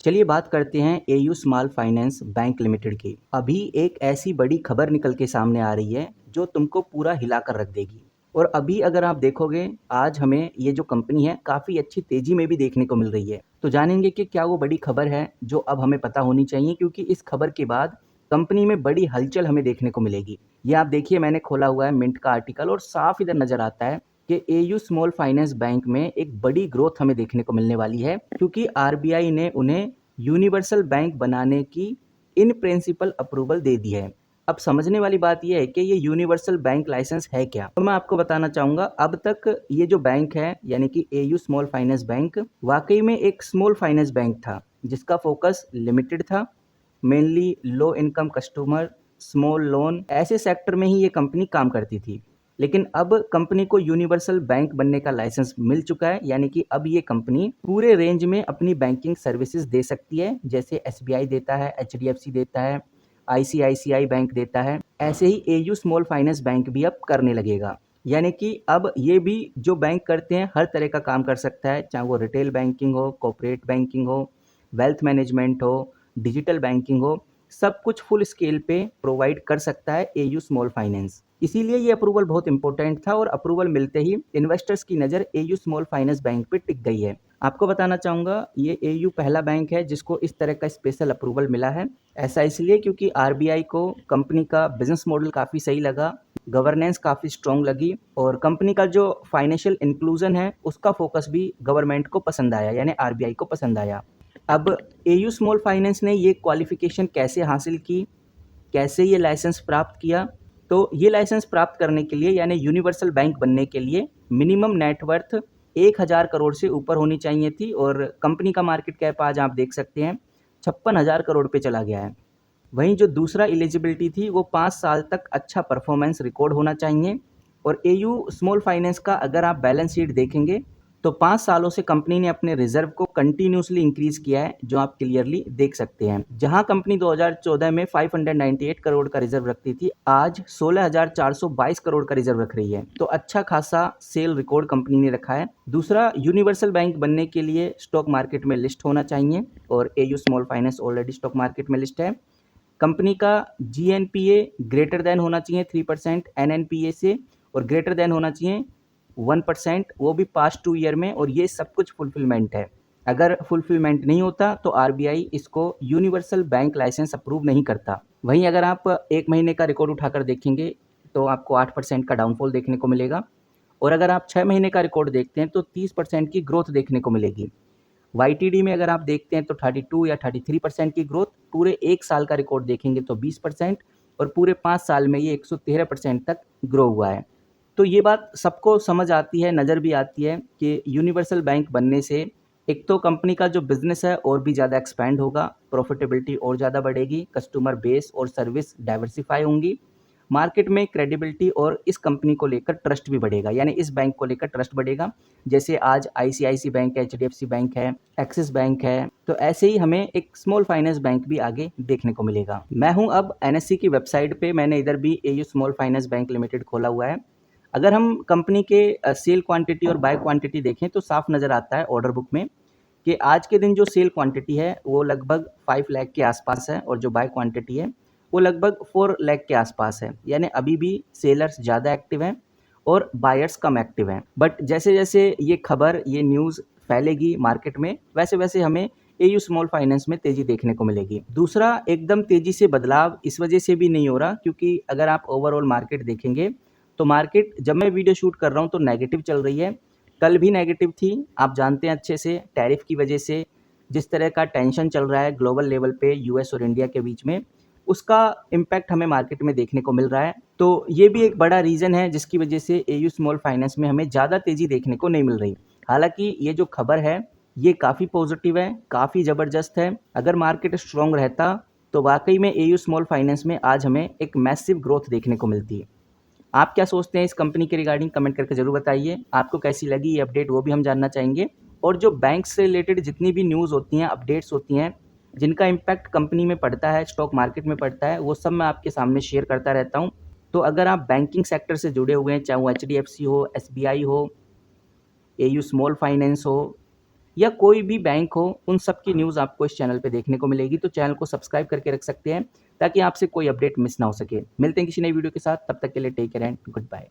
चलिए बात करते हैं AU small finance bank limited की। अभी एक ऐसी बड़ी खबर निकल के सामने आ रही है जो तुमको पूरा हिलाकर रख देगी। और अभी अगर आप देखोगे, आज हमें ये जो कंपनी है काफ़ी अच्छी तेज़ी में भी देखने को मिल रही है। तो जानेंगे कि क्या वो बड़ी खबर है जो अब हमें पता होनी चाहिए, क्योंकि इस खबर के बाद कंपनी में बड़ी हलचल हमें देखने को मिलेगी। ये आप देखिए, मैंने खोला हुआ है मिंट का आर्टिकल और साफ इधर नज़र आता है कि एयू स्मॉल फाइनेंस बैंक में एक बड़ी ग्रोथ हमें देखने को मिलने वाली है, क्योंकि आरबीआई ने उन्हें यूनिवर्सल बैंक बनाने की इन प्रिंसिपल अप्रूवल दे दी है। अब समझने वाली बात यह है कि ये यूनिवर्सल बैंक लाइसेंस है क्या। तो मैं आपको बताना चाहूँगा, अब तक ये जो बैंक है यानी कि एयू स्मॉल फाइनेंस बैंक वाकई में एक स्मॉल फाइनेंस बैंक था, जिसका फोकस लिमिटेड था। Mainly low income customer, small loan, ऐसे सेक्टर में ही ये कंपनी काम करती थी। लेकिन अब कंपनी को यूनिवर्सल बैंक बनने का लाइसेंस मिल चुका है, यानी कि अब ये कंपनी पूरे रेंज में अपनी बैंकिंग सर्विसेज दे सकती है। जैसे एसबीआई देता है, एचडीएफसी देता है, आईसीआईसीआई बैंक देता है, ऐसे ही एयू स्मॉल फाइनेंस बैंक भी अब करने लगेगा। यानी कि अब ये भी जो बैंक करते हैं हर तरह का काम कर सकता है, चाहे वो रिटेल बैंकिंग हो, कॉर्पोरेट बैंकिंग हो, वेल्थ मैनेजमेंट हो, डिजिटल बैंकिंग हो, सब कुछ फुल स्केल पे प्रोवाइड कर सकता है एयू स्मॉल फाइनेंस। इसीलिए ये अप्रूवल बहुत इंपॉर्टेंट था और अप्रूवल मिलते ही इन्वेस्टर्स की नज़र एयू स्मॉल फाइनेंस बैंक पे टिक गई है। आपको बताना चाहूँगा, ये एयू पहला बैंक है जिसको इस तरह का स्पेशल अप्रूवल मिला है। ऐसा इसलिए क्योंकि आरबीआई को कंपनी का बिजनेस मॉडल काफ़ी सही लगा, गवर्नेंस काफ़ी स्ट्रॉन्ग लगी और कंपनी का जो फाइनेंशियल इंक्लूजन है उसका फोकस भी गवर्नमेंट को पसंद आया, यानी आरबीआई को पसंद आया। अब एयू स्मॉल फाइनेंस ने ये क्वालिफिकेशन कैसे हासिल की, कैसे ये लाइसेंस प्राप्त किया? तो ये लाइसेंस प्राप्त करने के लिए, यानी यूनिवर्सल बैंक बनने के लिए मिनिमम नेटवर्थ 1000 करोड़ से ऊपर होनी चाहिए थी और कंपनी का मार्केट कैप आज आप देख सकते हैं 56,000 करोड़ पे चला गया है। वहीं जो दूसरा एलिजिबिलिटी थी वो 5 साल तक अच्छा परफॉर्मेंस रिकॉर्ड होना चाहिए। और एयू स्मॉल फाइनेंस का अगर आप बैलेंस शीट देखेंगे तो 5 सालों से कंपनी ने अपने रिजर्व को कंटिन्यूसली इंक्रीज किया है, जो आप क्लियरली देख सकते हैं। जहां कंपनी 2014 में 598 करोड़ का रिजर्व रखती थी, आज 16,422 करोड़ का रिजर्व रख रही है। तो अच्छा खासा सेल रिकॉर्ड कंपनी ने रखा है। दूसरा, यूनिवर्सल बैंक बनने के लिए स्टॉक मार्केट में लिस्ट होना चाहिए और AU small finance already stock market में लिस्ट है। कंपनी का जीएनपीए ग्रेटर देन होना चाहिए 3% एनएनपीए से, और ग्रेटर देन होना चाहिए 1%, वो भी पास्ट 2 ईयर में। और ये सब कुछ फुलफिलमेंट है। अगर फुलफिलमेंट नहीं होता तो आरबीआई इसको यूनिवर्सल बैंक लाइसेंस अप्रूव नहीं करता। वहीं अगर आप 1 महीने का रिकॉर्ड उठाकर देखेंगे तो आपको 8% का डाउनफॉल देखने को मिलेगा, और अगर आप 6 महीने का रिकॉर्ड देखते हैं तो 30% की ग्रोथ देखने को मिलेगी। वाईटीडी में अगर आप देखते हैं तो 32 या 33% की ग्रोथ, पूरे 1 साल का रिकॉर्ड देखेंगे तो 20%, और पूरे 5 साल में ये 113% तक ग्रो हुआ है। तो ये बात सबको समझ आती है, नज़र भी आती है कि यूनिवर्सल बैंक बनने से एक तो कंपनी का जो बिज़नेस है और भी ज़्यादा एक्सपैंड होगा, प्रॉफिटेबिलिटी और ज़्यादा बढ़ेगी, कस्टमर बेस और सर्विस डाइवर्सिफाई होंगी, मार्केट में क्रेडिबिलिटी और इस कंपनी को लेकर ट्रस्ट भी बढ़ेगा, यानी इस बैंक को लेकर ट्रस्ट बढ़ेगा। जैसे आज आईसीआईसी बैंक है, एचडीएफसी बैंक है, एक्सिस बैंक है, तो ऐसे ही हमें एक स्मॉल फाइनेंस बैंक भी आगे देखने को मिलेगा। मैं हूं अब एनएससी की वेबसाइट पे, मैंने इधर भी AU small finance bank limited खोला हुआ है। अगर हम कंपनी के सेल क्वांटिटी और बाय क्वांटिटी देखें तो साफ नज़र आता है ऑर्डर बुक में कि आज के दिन जो सेल क्वांटिटी है वो लगभग 5 लाख के आसपास है, और जो बाय क्वांटिटी है वो लगभग 4 लाख के आसपास है। यानी अभी भी सेलर्स ज़्यादा एक्टिव हैं और बायर्स कम एक्टिव हैं। बट जैसे जैसे ये खबर, ये न्यूज़ फैलेगी मार्केट में, वैसे वैसे हमें एयू स्मॉल फाइनेंस में तेज़ी देखने को मिलेगी। दूसरा, एकदम तेज़ी से बदलाव इस वजह से भी नहीं हो रहा क्योंकि अगर आप ओवरऑल मार्केट देखेंगे तो मार्केट, जब मैं वीडियो शूट कर रहा हूँ तो नेगेटिव चल रही है, कल भी नेगेटिव थी। आप जानते हैं अच्छे से, टैरिफ की वजह से जिस तरह का टेंशन चल रहा है ग्लोबल लेवल पे यूएस और इंडिया के बीच में, उसका इम्पैक्ट हमें मार्केट में देखने को मिल रहा है। तो ये भी एक बड़ा रीज़न है जिसकी वजह से एयू स्मॉल फाइनेंस में हमें ज़्यादा तेज़ी देखने को नहीं मिल रही। हालांकि ये जो खबर है ये काफ़ी पॉजिटिव है, काफ़ी ज़बरदस्त है। अगर मार्केट स्ट्रॉन्ग रहता तो वाकई में एयू स्मॉल फाइनेंस में आज हमें एक मैसिव ग्रोथ देखने को मिलती है। आप क्या सोचते हैं इस कंपनी के रिगार्डिंग, कमेंट करके ज़रूर बताइए। आपको कैसी लगी ये अपडेट वो भी हम जानना चाहेंगे। और जो बैंक से रिलेटेड जितनी भी न्यूज़ होती हैं, अपडेट्स होती हैं, जिनका इम्पैक्ट कंपनी में पड़ता है, स्टॉक मार्केट में पड़ता है, वो सब मैं आपके सामने शेयर करता रहता हूँ। तो अगर आप बैंकिंग सेक्टर से जुड़े हुए हैं, चाहे वो एचडीएफसी हो, एसबीआई हो, एयू स्मॉल फाइनेंस हो, या कोई भी बैंक हो, उन सब की न्यूज़ आपको इस चैनल पे देखने को मिलेगी। तो चैनल को सब्सक्राइब करके रख सकते हैं ताकि आपसे कोई अपडेट मिस ना हो सके। मिलते हैं किसी नई वीडियो के साथ, तब तक के लिए take care and good bye.